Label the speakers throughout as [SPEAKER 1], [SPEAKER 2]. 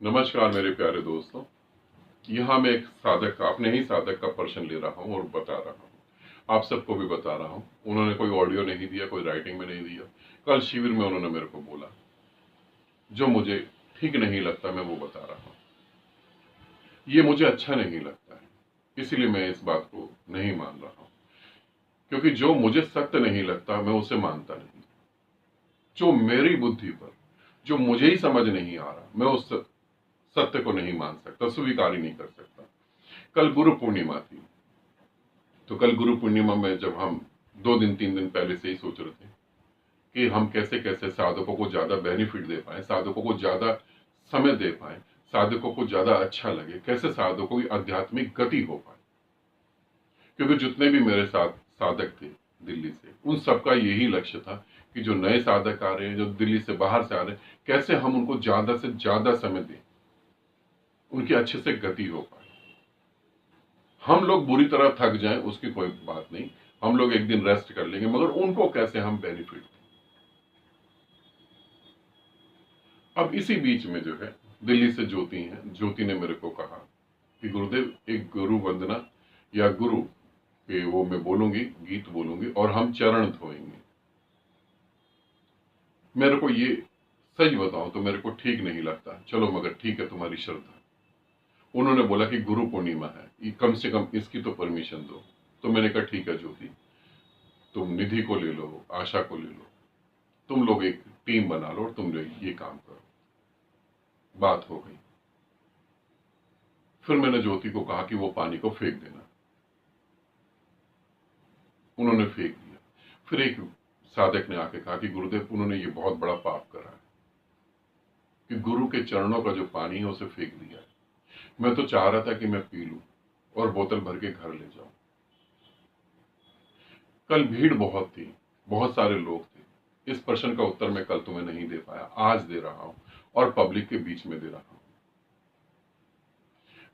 [SPEAKER 1] नमस्कार मेरे प्यारे दोस्तों। यहाँ मैं एक साधक का, अपने ही साधक का प्रश्न ले रहा हूँ और बता रहा हूँ, आप सबको भी बता रहा हूँ। उन्होंने कोई ऑडियो नहीं दिया, कोई राइटिंग में नहीं दिया। कल शिविर में उन्होंने मेरे को बोला, जो मुझे ठीक नहीं लगता मैं वो बता रहा हूँ। ये मुझे अच्छा नहीं लगता है, इसलिए मैं इस बात को नहीं मान रहा हूँ, क्योंकि जो मुझे सत्य नहीं लगता मैं उसे मानता नहीं। जो मेरी बुद्धि पर, जो मुझे ही समझ नहीं आ रहा, मैं उस सत्य को नहीं मान सकता, स्वीकार ही नहीं कर सकता। कल गुरु पूर्णिमा थी, तो कल गुरु पूर्णिमा में जब हम 2 दिन 3 दिन पहले से ही सोच रहे थे कि हम कैसे कैसे साधकों को ज्यादा बेनिफिट दे पाए, साधकों को ज्यादा समय दे पाए, साधकों को ज्यादा अच्छा लगे, कैसे साधकों की आध्यात्मिक गति हो पाए। क्योंकि जितने भी मेरे साथ साधक थे दिल्ली से, उन सबका यही लक्ष्य था कि जो नए साधक आ रहे हैं, जो दिल्ली से बाहर से आ रहे हैं, कैसे हम उनको ज्यादा से ज्यादा समय दें, उनकी अच्छे से गति हो पाए। हम लोग बुरी तरह थक जाएं उसकी कोई बात नहीं, हम लोग एक दिन रेस्ट कर लेंगे, मगर उनको कैसे हम बेनिफिट दें। अब इसी बीच में जो है, दिल्ली से ज्योति हैं, ज्योति ने मेरे को कहा कि गुरुदेव एक गुरु वंदना या गुरु के वो मैं बोलूंगी, गीत बोलूंगी और हम चरण धोएंगे। मेरे को ये सच बताऊं तो मेरे को ठीक नहीं लगता, चलो मगर ठीक है तुम्हारी श्रद्धा। उन्होंने बोला कि गुरु पूर्णिमा है, कम से कम इसकी तो परमिशन दो। तो मैंने कहा ठीक है ज्योति, तुम निधि को ले लो, आशा को ले लो, तुम लोग एक टीम बना लो और तुम लोग ये काम करो। बात हो गई। फिर मैंने ज्योति को कहा कि वो पानी को फेंक देना। उन्होंने फेंक दिया। फिर एक साधक ने आके कहा कि गुरुदेव उन्होंने ये बहुत बड़ा पाप करा है कि गुरु के चरणों का जो पानी है उसे फेंक दिया है। मैं तो चाह रहा था कि मैं पी लूं और बोतल भर के घर ले जाऊं। कल भीड़ बहुत थी, बहुत सारे लोग थे। इस प्रश्न का उत्तर मैं कल तुम्हें नहीं दे पाया, आज दे रहा हूं और पब्लिक के बीच में दे रहा हूं।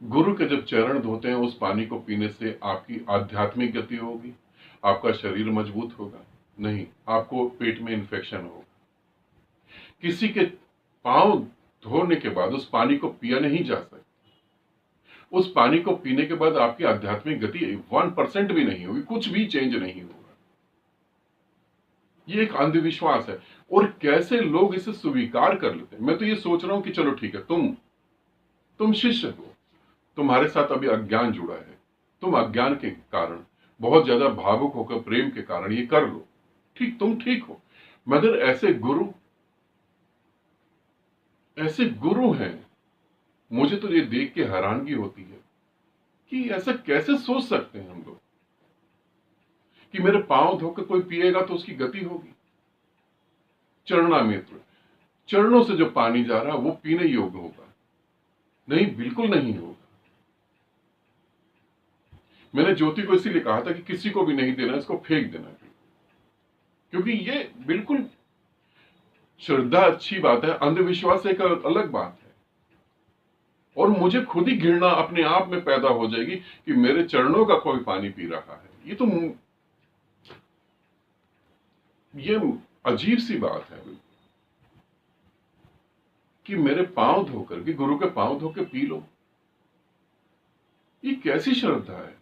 [SPEAKER 1] गुरु के जब चरण धोते हैं, उस पानी को पीने से आपकी आध्यात्मिक गति होगी, आपका शरीर मजबूत होगा नहीं, आपको पेट में इंफेक्शन होगा। किसी के पांव धोने के बाद उस पानी को पिया नहीं जा सकता। उस पानी को पीने के बाद आपकी आध्यात्मिक गति 1% भी नहीं होगी, कुछ भी चेंज नहीं होगा। ये एक अंधविश्वास है और कैसे लोग इसे स्वीकार कर लेते हैं। मैं तो ये सोच रहा हूं कि चलो ठीक है, तुम शिष्य हो, तुम्हारे साथ अभी अज्ञान जुड़ा है, तुम अज्ञान के कारण बहुत ज्यादा भावुक होकर प्रेम के कारण ये कर लो, ठीक, तुम ठीक हो। मगर ऐसे गुरु हैं, मुझे तो ये देख के हैरानगी होती है कि ऐसा कैसे सोच सकते हैं हम लोग कि मेरे पांव धोकर कोई पिएगा तो उसकी गति होगी। चरणामृत, चरणों से जो पानी जा रहा है वो पीने योग्य होगा नहीं, बिल्कुल नहीं होगा। मैंने ज्योति को इसीलिए कहा था कि किसी को भी नहीं देना, इसको फेंक देना, क्योंकि ये बिल्कुल श्रद्धा अच्छी बात है, अंधविश्वास एक अलग बात है। और मुझे खुद ही घृणा अपने आप में पैदा हो जाएगी कि मेरे चरणों का कोई पानी पी रहा है। ये अजीब सी बात है कि मेरे पांव धोकर के, गुरु के पांव धोकर पी लो, ये कैसी श्रद्धा है।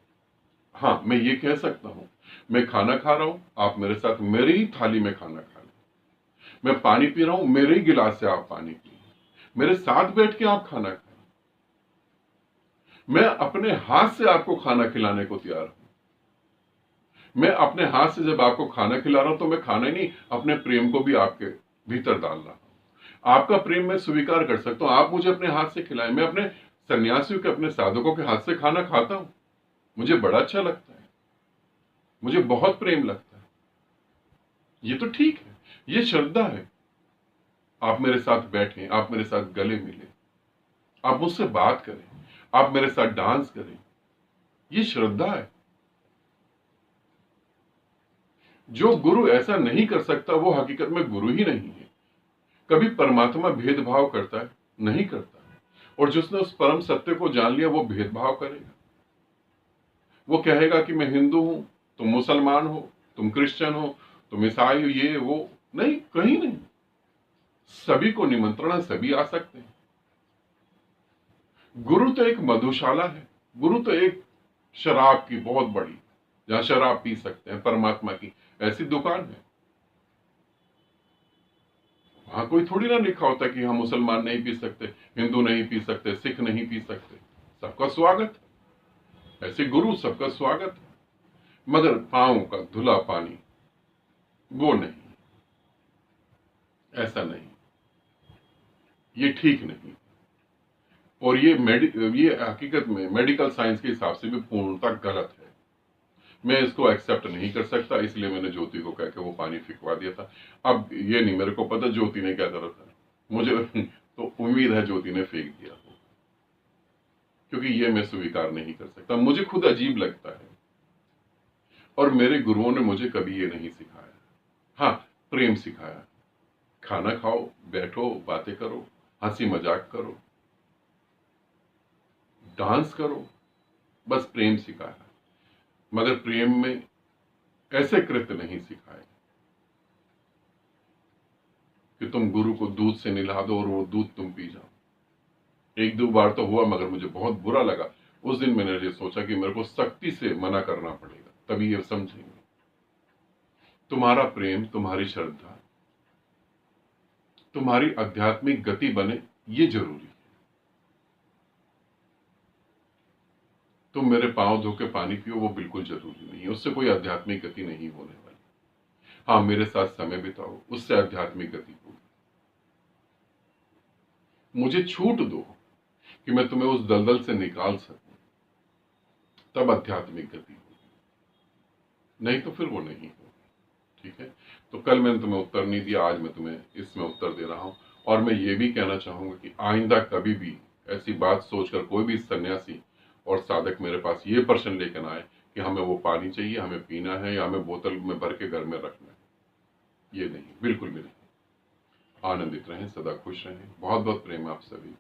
[SPEAKER 1] हाँ, मैं ये कह सकता हूं, मैं खाना खा रहा हूं, आप मेरे साथ मेरी ही थाली में खाना खा लें। मैं पानी पी रहा हूं, मेरे ही गिलास से आप पानी पिए, मेरे साथ बैठ के आप खाना खाएं। मैं अपने हाथ से आपको खाना खिलाने को तैयार हूं। मैं अपने हाथ से जब आपको खाना खिला रहा हूं तो मैं खाना ही नहीं, अपने प्रेम को भी आपके भीतर डाल रहा हूं। आपका प्रेम मैं स्वीकार कर सकता हूं, आप मुझे अपने हाथ से खिलाएं। मैं अपने सन्यासियों के, अपने साधकों के हाथ से खाना खाता हूं, मुझे बड़ा अच्छा लगता है, मुझे बहुत प्रेम लगता है। ये तो ठीक है, ये श्रद्धा है। आप मेरे साथ बैठें, आप मेरे साथ गले मिले, आप मुझसे बात करें, आप मेरे साथ डांस करें, ये श्रद्धा है। जो गुरु ऐसा नहीं कर सकता वो हकीकत में गुरु ही नहीं है। कभी परमात्मा भेदभाव करता है? नहीं करता। और जिसने उस परम सत्य को जान लिया वो भेदभाव करेगा। वो कहेगा कि मैं हिंदू हूं, तुम मुसलमान हो, तुम क्रिश्चियन हो, तुम ईसाई हो, ये वो नहीं, कहीं नहीं। सभी को निमंत्रण है, सभी आ सकते हैं। गुरु तो एक मधुशाला है, गुरु तो एक शराब की बहुत बड़ी, जहां शराब पी सकते हैं परमात्मा की, ऐसी दुकान है। वहां कोई थोड़ी ना लिखा होता कि हम मुसलमान नहीं पी सकते, हिंदू नहीं पी सकते, सिख नहीं पी सकते। सबका स्वागत है, ऐसे गुरु सबका स्वागत है। मगर पांव का धुला पानी वो नहीं, ऐसा नहीं, ये ठीक नहीं। और ये हकीकत में मेडिकल साइंस के हिसाब से भी पूर्णतः गलत है। मैं इसको एक्सेप्ट नहीं कर सकता, इसलिए मैंने ज्योति को कह के वो पानी फिकवा दिया था। अब ये नहीं मेरे को पता ज्योति ने क्या करा था, मुझे तो उम्मीद है ज्योति ने फेंक दिया हो, क्योंकि ये मैं स्वीकार नहीं कर सकता, मुझे खुद अजीब लगता है। और मेरे गुरुओं ने मुझे कभी ये नहीं सिखाया। हाँ, प्रेम सिखाया, खाना खाओ, बैठो, बातें करो, हंसी मजाक करो, डांस करो, बस प्रेम सिखाया। मगर प्रेम में ऐसे कृत्य नहीं सिखाए कि तुम गुरु को दूध से निला दो और वो दूध तुम पी जाओ। एक दो बार तो हुआ, मगर मुझे बहुत बुरा लगा। उस दिन मैंने ये सोचा कि मेरे को सख्ती से मना करना पड़ेगा, तभी ये समझेंगे। तुम्हारा प्रेम, तुम्हारी श्रद्धा, तुम्हारी आध्यात्मिक गति बने, ये जरूरी है। तुम मेरे पांव धो के पानी पियो, वो बिल्कुल जरूरी नहीं है, उससे कोई आध्यात्मिक गति नहीं होने वाली। हाँ, मेरे साथ समय बिताओ, उससे आध्यात्मिक गति होगी। मुझे छूट दो कि मैं तुम्हें उस दलदल से निकाल सकूं, तब आध्यात्मिक गति होगी, नहीं तो फिर वो नहीं होगी। ठीक है, तो कल मैंने तुम्हें उत्तर नहीं दिया, आज मैं तुम्हें इसमें उत्तर दे रहा हूं। और मैं ये भी कहना चाहूंगा कि आइंदा कभी भी ऐसी बात सोचकर कोई भी सन्यासी और साधक मेरे पास ये प्रश्न लेकर आए कि हमें वो पानी चाहिए, हमें पीना है, या हमें बोतल में भर के घर में रखना है, ये नहीं, बिल्कुल भी नहीं। आनंदित रहें, सदा खुश रहें। बहुत बहुत प्रेम आप सभी।